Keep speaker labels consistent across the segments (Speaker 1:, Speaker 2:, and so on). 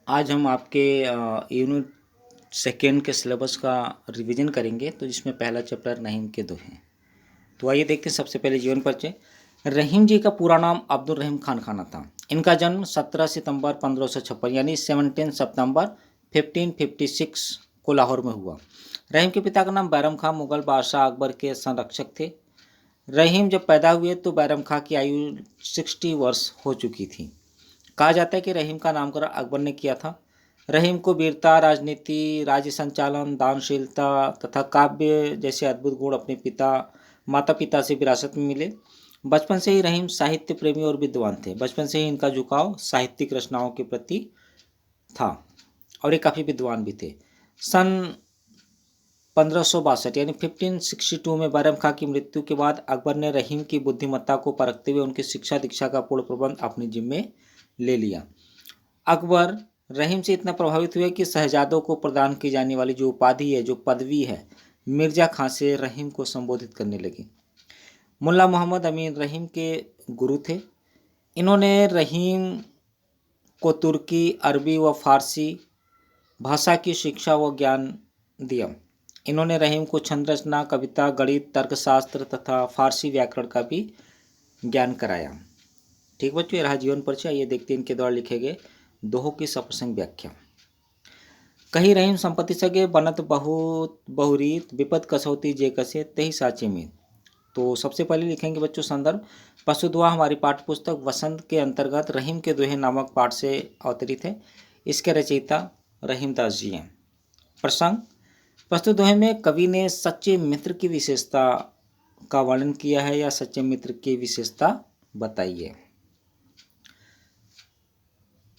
Speaker 1: आज हम आपके यूनिट सेकेंड के सिलेबस का रिवीजन करेंगे। तो जिसमें पहला चैप्टर रहीम के दोहे। तो आइए देखते हैं। सबसे पहले जीवन परिचय। रहीम जी का पूरा नाम अब्दुल रहीम खान खाना था। इनका जन्म 17 सितंबर 1556 यानी 17 सितंबर 1556 को लाहौर में हुआ। रहीम के पिता का नाम बैरम खां मुगल बादशाह अकबर के संरक्षक थे। रहीम जब पैदा हुए तो बैरम खां की आयु 60 वर्ष हो चुकी थी। कहा जाता है कि रहीम का नामकरण अकबर ने किया था। रहीम को वीरता, राजनीति, राज्य संचालन, दानशीलता तथा काव्य जैसे अद्भुत गुण अपने माता पिता से विरासत में मिले। बचपन से ही रहीम साहित्य प्रेमी और विद्वान थे। बचपन से ही इनका झुकाव साहित्यिक रचनाओं के प्रति था और ये काफ़ी विद्वान भी थे। सन 1562 यानी 1562 में बैरम खां की मृत्यु के बाद अकबर ने रहीम की बुद्धिमत्ता को परखते हुए उनकी शिक्षा दीक्षा का पूर्ण प्रबंध अपने जिम्मे ले लिया। अकबर रहीम से इतना प्रभावित हुए कि शहजादों को प्रदान की जाने वाली जो उपाधि है, जो पदवी है, मिर्जा खां से रहीम को संबोधित करने लगे। मुल्ला मोहम्मद अमीन रहीम के गुरु थे। इन्होंने रहीम को तुर्की, अरबी व फारसी भाषा की शिक्षा व ज्ञान दिया। इन्होंने रहीम को छंद रचना, कविता, गणित, तर्कशास्त्र तथा फारसी व्याकरण का भी ज्ञान कराया। ठीक बच्चों, ये रहा जीवन परिचय। ये देखते हैं इनके द्वारा लिखे गए दोहों की सप्रसंग व्याख्या। कही रहीम संपत्ति सगे, बनत बहुत बहुरीत, विपद कसौती जे कसे तही साचे में। तो सबसे पहले लिखेंगे बच्चों संदर्भ। पशुदुआ हमारी पाठ्य पुस्तक वसंत के अंतर्गत रहीम के दोहे नामक पाठ से अवतरित है। इसके रचयिता रहीमदास जी हैं। प्रसंग। प्रस्तुत दोहे में कवि ने सच्चे मित्र की विशेषता का वर्णन किया है या सच्चे मित्र की विशेषता बताई है।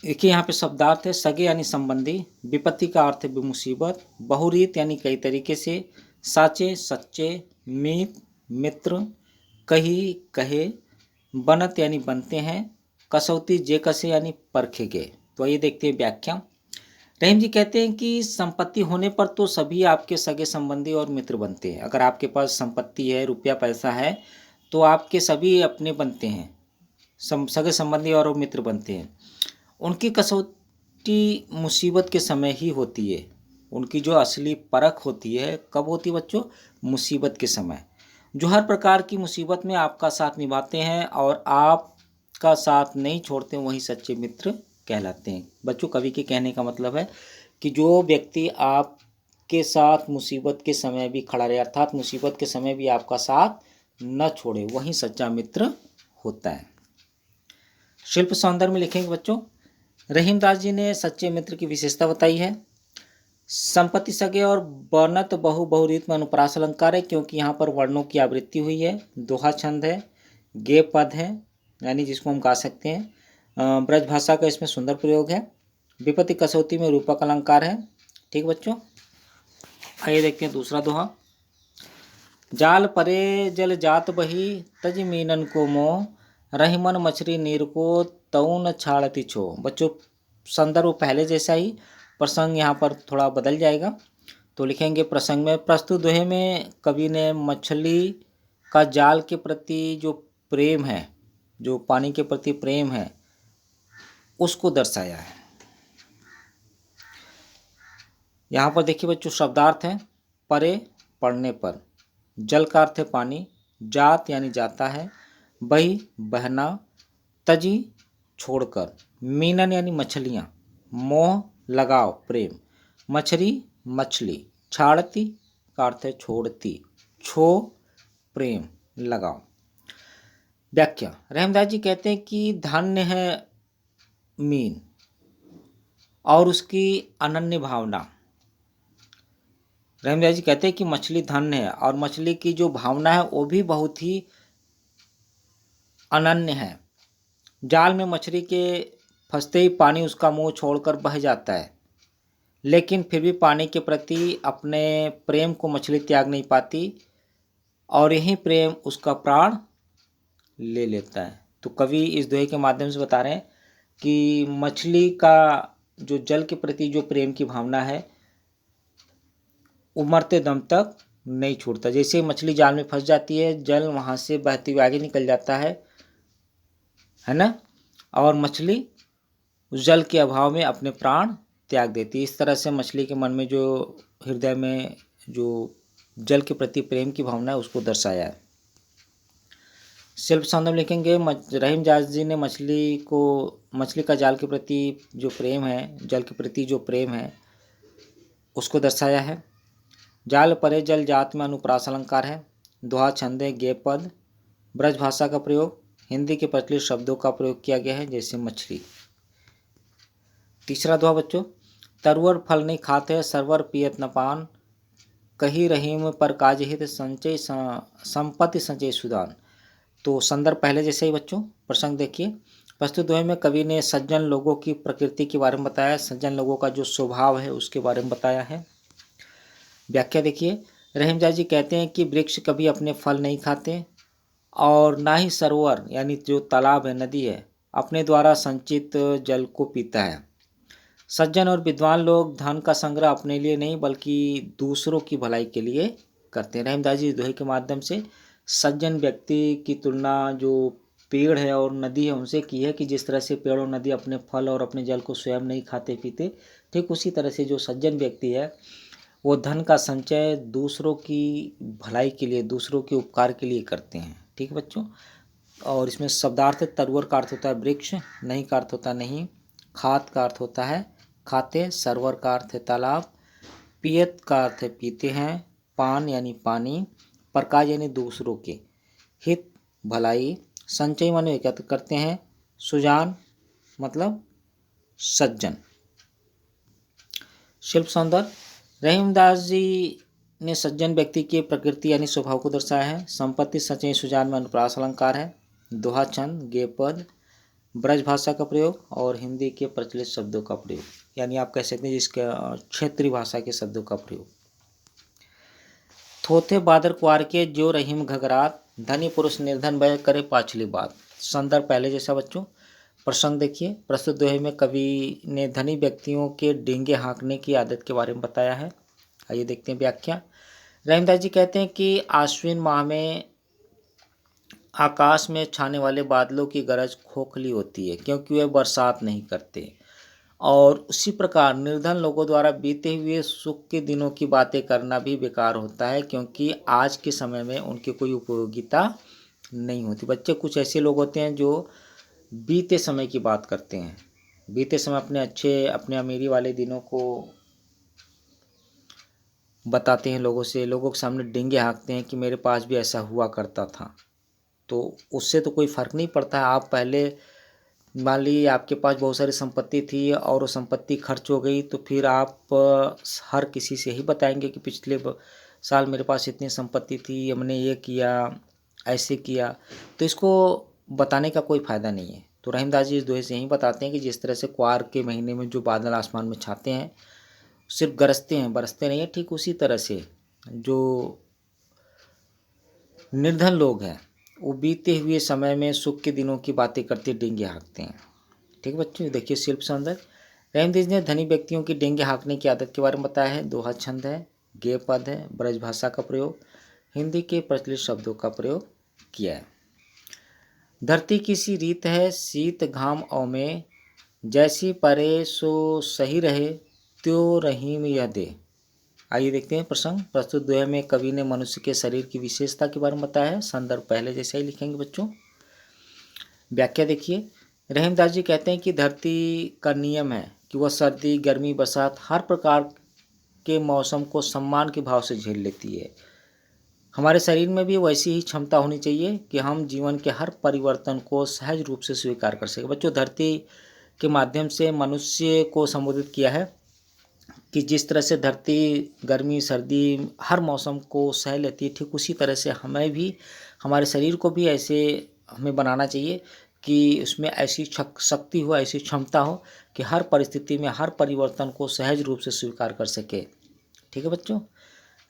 Speaker 1: देखिए यहाँ पे शब्दार्थ है। सगे यानी संबंधी, विपत्ति का अर्थ है मुसीबत, बहुरीत यानी कई तरीके से, साचे सच्चे, मीत मित्र, कही कहे, बनत यानी बनते हैं, कसौती जे कसे यानी परखे गए। तो आइए देखते हैं व्याख्या। रहीम जी कहते हैं कि संपत्ति होने पर तो सभी आपके सगे संबंधी और मित्र बनते हैं। अगर आपके पास संपत्ति है, रुपया पैसा है, तो आपके सभी अपने बनते हैं, सगे संबंधी और मित्र बनते हैं। उनकी कसौटी मुसीबत के समय ही होती है। उनकी जो असली परख होती है कब होती है बच्चों? मुसीबत के समय। जो हर प्रकार की मुसीबत में आपका साथ निभाते हैं और आपका साथ नहीं छोड़ते, वही सच्चे मित्र कहलाते हैं। बच्चों, कवि के कहने का मतलब है कि जो व्यक्ति आपके साथ मुसीबत के समय भी खड़ा रहे, अर्थात मुसीबत के समय भी आपका साथ न छोड़े, वही सच्चा मित्र होता है। शिल्प सौंदर्य में लिखेंगे बच्चों। रहीमदास जी ने सच्चे मित्र की विशेषता बताई है। संपत्ति सगे और बनत बहुरीत में अनुप्रास अलंकार है, क्योंकि यहाँ पर वर्णों की आवृत्ति हुई है। दोहा छंद है, गे पद है, यानी जिसको हम गा सकते हैं। ब्रज भाषा का इसमें सुंदर प्रयोग है। विपत्ति कसौती में रूपक अलंकार है। ठीक बच्चों, आइए देखते हैं दूसरा दोहा। जाल परे जल जात बही, तज मीनन को मोह, रहीमन मछली नीर को तउन छाड़ती छो। बच्चों, संदर्भ पहले जैसा ही, प्रसंग यहाँ पर थोड़ा बदल जाएगा। तो लिखेंगे प्रसंग में। प्रस्तुत दोहे में कवि ने मछली का जाल के प्रति जो प्रेम है, जो पानी के प्रति प्रेम है, उसको दर्शाया है। यहाँ पर देखिए बच्चों, शब्दार्थ है। परे पढ़ने पर, जल का अर्थ है पानी, जात यानी जाता है, बही बहना, तजी छोड़कर, मीनन यानी मछलियाँ, मोह लगाव प्रेम, मछली मछली, छाड़ती का अर्थ है छोड़ती, छो प्रेम लगाव। व्याख्या। रहीमदास जी कहते हैं कि धन्य है मीन और उसकी अनन्य भावना। रहीमदास जी कहते हैं कि मछली धन्य है और मछली की जो भावना है वो भी बहुत ही अनन्य है। जाल में मछली के फंसते ही पानी उसका मुंह छोड़कर बह जाता है, लेकिन फिर भी पानी के प्रति अपने प्रेम को मछली त्याग नहीं पाती और यही प्रेम उसका प्राण ले लेता है। तो कवि इस दोहे के माध्यम से बता रहे हैं कि मछली का जो जल के प्रति जो प्रेम की भावना है, वो मरते दम तक नहीं छूटता। जैसे मछली जाल में फंस जाती है, जल वहाँ से बहते हुए आगे निकल जाता है ना, और मछली उस जल के अभाव में अपने प्राण त्याग देती है। इस तरह से मछली के मन में जो हृदय में जो जल के प्रति प्रेम की भावना है उसको दर्शाया है। शिल्प सौंदर्य लिखेंगे रहीम जाज जी ने मछली का जाल के प्रति जो प्रेम है, जल के प्रति जो प्रेम है उसको दर्शाया है। जाल परे जल जात में अनुप्रास अलंकार है। दोहा छंद है, गेय पद, ब्रज भाषा का प्रयोग, हिंदी के प्रचलित शब्दों का प्रयोग किया गया है जैसे मछली। तीसरा दोहा बच्चों, तरवर फल नहीं खाते सरवर पियत न पान, कही रहीम पर काज हित संचय संपत्ति संचय सुदान। तो संदर्भ पहले जैसे ही बच्चों। प्रसंग देखिए, प्रस्तुत दोहे में कवि ने सज्जन लोगों की प्रकृति के बारे में बताया, सज्जन लोगों का जो स्वभाव है उसके बारे में बताया है। व्याख्या देखिए, रहीमजाद जी कहते हैं कि वृक्ष कभी अपने फल नहीं खाते और ना ही सरोवर यानी जो तालाब है, नदी है, अपने द्वारा संचित जल को पीता है। सज्जन और विद्वान लोग धन का संग्रह अपने लिए नहीं बल्कि दूसरों की भलाई के लिए करते हैं। रहीमदास जी दोहे के माध्यम से सज्जन व्यक्ति की तुलना जो पेड़ है और नदी है उनसे की है कि जिस तरह से पेड़ और नदी अपने फल और अपने जल को स्वयं नहीं खाते पीते, ठीक उसी तरह से जो सज्जन व्यक्ति है वो धन का संचय दूसरों की भलाई के लिए, दूसरों के उपकार के लिए करते हैं। ठीक बच्चों। और इसमें शब्दार्थ तरवर का अर्थ होता है वृक्ष, नहीं का अर्थ होता नहीं, खात का अर्थ होता है खाते, सरवर का अर्थ है तालाब, पियत का अर्थ है पीते हैं, पान यानी पानी, प्रकाश यानी दूसरों के, हित भलाई, संचय माने एकत्र करते हैं, सुजान मतलब सज्जन। शिल्प सौंदर्य, रहीमदास जी ने सज्जन व्यक्ति की प्रकृति यानी स्वभाव को दर्शाया है। संपत्ति संचय सुजान में अनुप्रास अलंकार है। दोहा छंद, गेय पद, ब्रज भाषा का प्रयोग और हिंदी के प्रचलित शब्दों का प्रयोग, यानी आप कह सकते हैं जिसका क्षेत्रीय भाषा के शब्दों का प्रयोग। थोथे बादर कुआर के जो रहीम घगरात, धनी पुरुष निर्धन भय करे पाछली बात। संदर्भ पहले जैसा बच्चों। प्रसंग देखिए, प्रस्तुत दोहे में कवि ने धनी व्यक्तियों के डींगे हाँकने की आदत के बारे में बताया है। आइए देखते हैं व्याख्या। रहीमदास जी कहते हैं कि आश्विन माह में आकाश में छाने वाले बादलों की गरज खोखली होती है क्योंकि वे बरसात नहीं करते, और उसी प्रकार निर्धन लोगों द्वारा बीते हुए सुख के दिनों की बातें करना भी बेकार होता है क्योंकि आज के समय में उनकी कोई उपयोगिता नहीं होती। बच्चे कुछ ऐसे लोग होते हैं जो बीते समय की बात करते हैं, बीते समय अपने अमीरी वाले दिनों को बताते हैं, लोगों के सामने डींगे हाँकते हैं कि मेरे पास भी ऐसा हुआ करता था। तो उससे तो कोई फ़र्क नहीं पड़ता है। आप पहले मान लीजिए आपके पास बहुत सारी संपत्ति थी और वो संपत्ति खर्च हो गई, तो फिर आप हर किसी से ही बताएंगे कि पिछले साल मेरे पास इतनी संपत्ति थी, हमने ये किया, ऐसे किया, तो इसको बताने का कोई फ़ायदा नहीं है। तो रहीमदास जी इस दोहे से यही बताते हैं कि जिस तरह से क्वार के महीने में जो बादल आसमान में छाते हैं सिर्फ गरजते हैं, बरसते नहीं है, ठीक उसी तरह से जो निर्धन लोग हैं वो बीते हुए समय में सुख के दिनों की बातें करते डींगे हाँकते हैं। ठीक बच्चों, देखिए शिल्प सौंदर्य। रहीमदास ने धनी व्यक्तियों की डींगे हाँकने की आदत के बारे में बताया है। दोहा छंद है, गेय पद है, ब्रज भाषा का प्रयोग, हिंदी के प्रचलित शब्दों का प्रयोग किया है। धरती की सी रीत है शीत घाम औ में, जैसी परे सो सही रहे त्यो रहीम यह दे। आइए देखते हैं प्रसंग। प्रस्तुत दोहे में कवि ने मनुष्य के शरीर की विशेषता के बारे में बताया है। संदर्भ पहले जैसा ही लिखेंगे बच्चों। व्याख्या देखिए, रहीमदास जी कहते हैं कि धरती का नियम है कि वह सर्दी, गर्मी, बरसात हर प्रकार के मौसम को सम्मान के भाव से झेल लेती है। हमारे शरीर में भी वैसी ही क्षमता होनी चाहिए कि हम जीवन के हर परिवर्तन को सहज रूप से स्वीकार कर सकें। बच्चों, धरती के माध्यम से मनुष्य को संबोधित किया है कि जिस तरह से धरती गर्मी, सर्दी हर मौसम को सह लेती है, ठीक उसी तरह से हमें भी, हमारे शरीर को भी ऐसे हमें बनाना चाहिए कि उसमें ऐसी शक्ति हो, ऐसी क्षमता हो कि हर परिस्थिति में हर परिवर्तन को सहज रूप से स्वीकार कर सके। ठीक है बच्चों।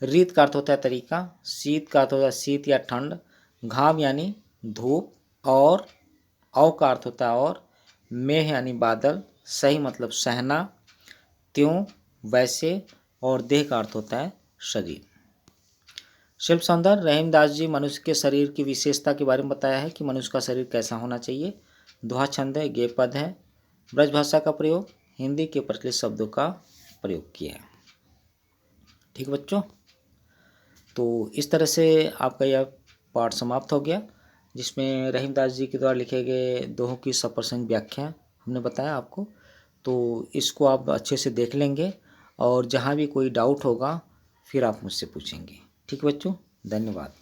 Speaker 1: रीत का अर्थ होता है तरीका, शीत का अर्थ होता है शीत या ठंड, घाम यानी धूप, और औ का अर्थ होता है और, मेह यानी बादल, सही मतलब सहना, त्यों वैसे, और देह का अर्थ होता है शरीर। शिल्प सौंदर्य, रहीमदास जी मनुष्य के शरीर की विशेषता के बारे में बताया है कि मनुष्य का शरीर कैसा होना चाहिए। दोहा छंद है, गेय पद है, ब्रज भाषा का प्रयोग, हिंदी के प्रचलित शब्दों का प्रयोग किया है। ठीक बच्चों, तो इस तरह से आपका यह पाठ समाप्त हो गया, जिसमें रहीमदास जी के द्वारा लिखे गए दोहों की सप्रसंग व्याख्या हमने बताया आपको। तो इसको आप अच्छे से देख लेंगे और जहाँ भी कोई डाउट होगा फिर आप मुझसे पूछेंगे। ठीक बच्चों, धन्यवाद।